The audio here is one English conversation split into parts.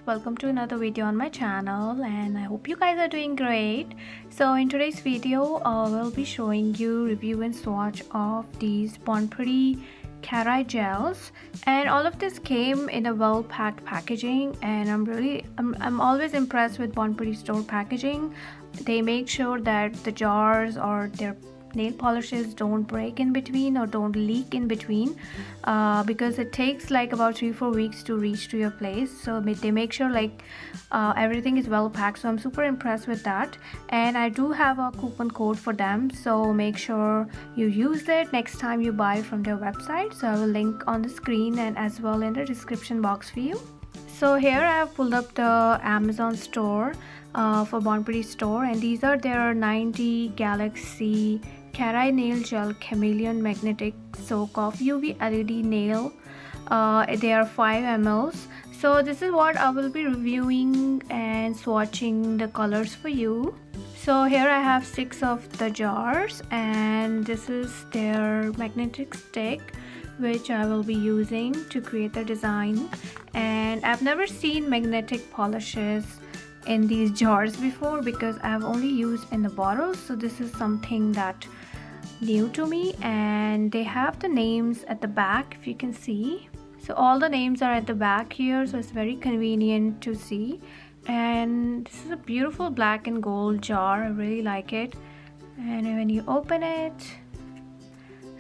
welcome to another video on my channel, and I hope you guys are doing great. So in today's video we'll be showing you review and swatch of these Bon Pretty cat eye gels, and all of this came in a well packed packaging, and I'm always impressed with Bon Pretty store packaging. They make sure that the jars or their nail polishes don't break in between or don't leak in between, because it takes like about 3-4 weeks to reach to your place. So they make sure like everything is well packed, so I'm super impressed with that. And I do have a coupon code for them, so make sure you use it next time you buy from their website. So I will link on the screen and as well in the description box for you. So here I have pulled up the Amazon store for Bon Pretty store, and these are their 90 Galaxy Cat Eye Nail Gel Chameleon Magnetic Soak Off UV LED Nail. They are 5 mls. So this is what I will be reviewing and swatching the colors for you. So here I have 6 of the jars, and this is their magnetic stick which I will be using to create the design. And I've never seen magnetic polishes in these jars before because I've only used in the bottles, so this is something that new to me. And they have the names at the back, if you can see. So all the names are at the back here, so it's very convenient to see. And this is a beautiful black and gold jar. I really like it. And when you open it,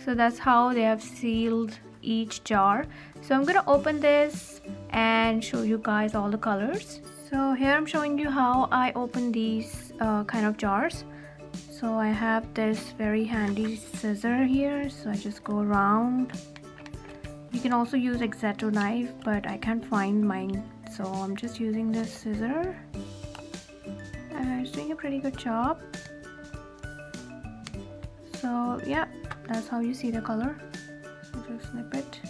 so that's how they have sealed each jar. So I'm gonna open this and show you guys all the colors. So here I'm showing you how I open these kind of jars. So I have this very handy scissor here, so I just go around. You can also use X-Acto knife, but I can't find mine, so I'm just using this scissor. And it's doing a pretty good job. So yeah, that's how you see the color. So just snip it.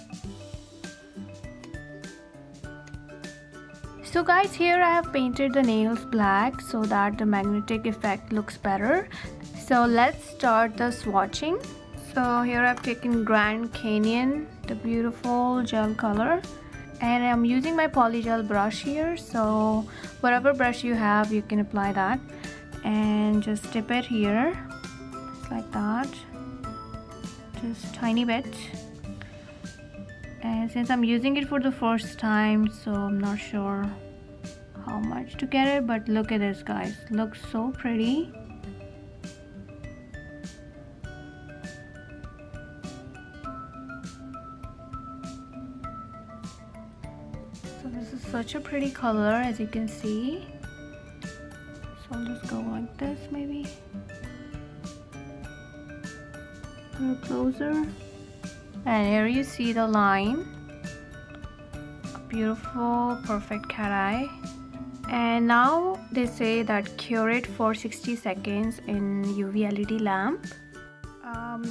So guys, here I have painted the nails black so that the magnetic effect looks better. So let's start the swatching. So here I've taken Grand Canyon, the beautiful gel color, and I'm using my polygel brush here. So whatever brush you have, you can apply that and just dip it here, just like that, just tiny bit. And since I'm using it for the first time, so I'm not sure how much to get it, but look at this guys, looks so pretty. So this is such a pretty color, as you can see. So I'll just go like this, maybe a little closer. And here you see the line, a beautiful perfect cat eye. And now they say that cure it for 60 seconds in UV LED lamp.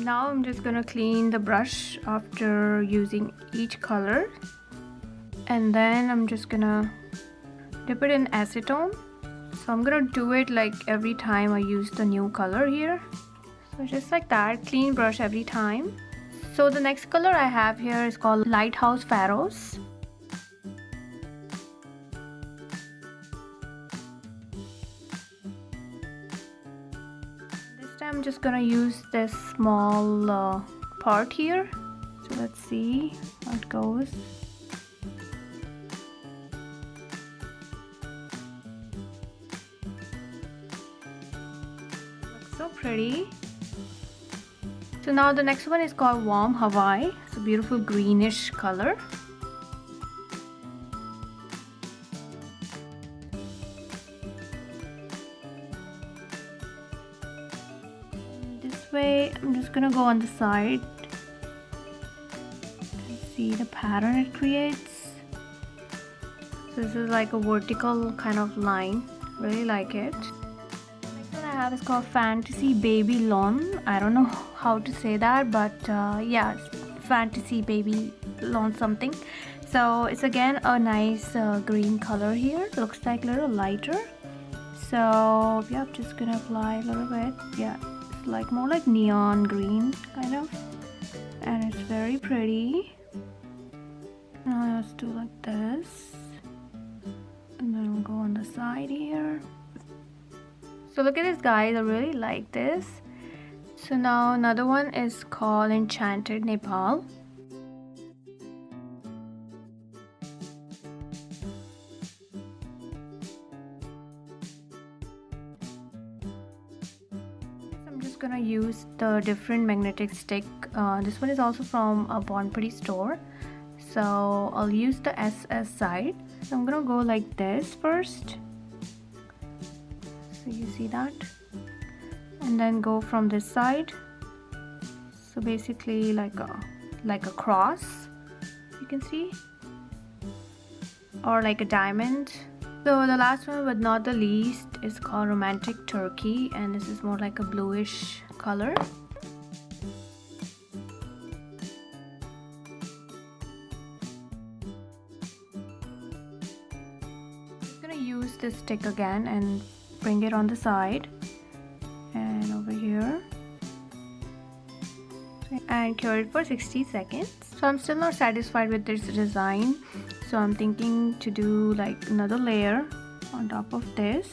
Now I'm just gonna clean the brush after using each color, and then I'm just gonna dip it in acetone. So I'm gonna do it like every time I use the new color here. So just like that, clean brush every time. So the next color I have here is called Lighthouse Pharos. This time I'm just gonna use this small part here. So let's see how it goes. Looks so pretty. So now the next one is called Warm Hawaii. It's a beautiful greenish color. And this way, I'm just gonna go on the side and see the pattern it creates. So this is like a vertical kind of line. Really like it. I have is called Fantasy Baby Lawn. I don't know how to say that, but yeah, Fantasy Baby Lawn something. So it's again a nice green color here. Looks like a little lighter. So yeah, I'm just gonna apply a little bit. Yeah, it's like more like neon green kind of, and it's very pretty. Now let's do like this. And then we'll go on the side here. So look at this, guys. I really like this. So now another one is called Enchanted Nepal. I'm just gonna use the different magnetic stick. This one is also from a Bon Pretty store. So I'll use the SS side. So I'm gonna go like this first. So you see that? And then go from this side. So basically like a cross, you can see, or like a diamond. So the last one but not the least is called Romantic Turkey, and this is more like a bluish color. I'm gonna use this stick again and bring it on the side and over here and cure it for 60 seconds. So I'm still not satisfied with this design, so I'm thinking to do like another layer on top of this.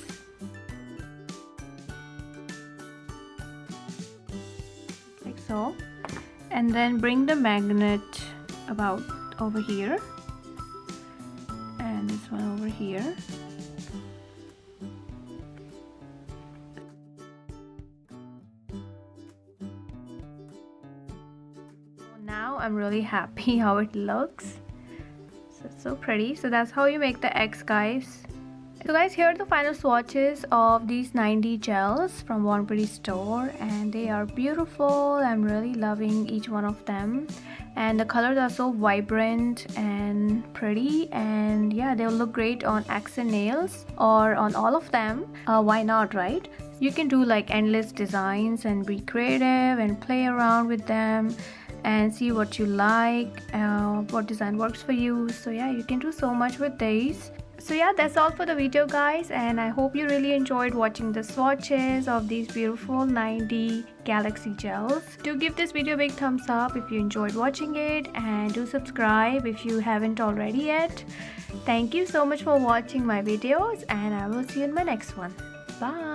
Like so. And then bring the magnet about over here and this one over here. Now I'm really happy how it looks. So it's so pretty. So that's how you make the X, guys. So guys, here are the final swatches of these 90 gels from Bon Pretty store, and they are beautiful. I'm really loving each one of them, and the colors are so vibrant and pretty, and yeah, they'll look great on accent nails or on all of them. Why not, right? You can do like endless designs and be creative and play around with them and see what you like, what design works for you. So yeah, you can do so much with these. So yeah, that's all for the video, guys, and I hope you really enjoyed watching the swatches of these beautiful 90 galaxy gels. Do give this video a big thumbs up if you enjoyed watching it, and do subscribe if you haven't already yet. Thank you so much for watching my videos, and I will see you in my next one. Bye.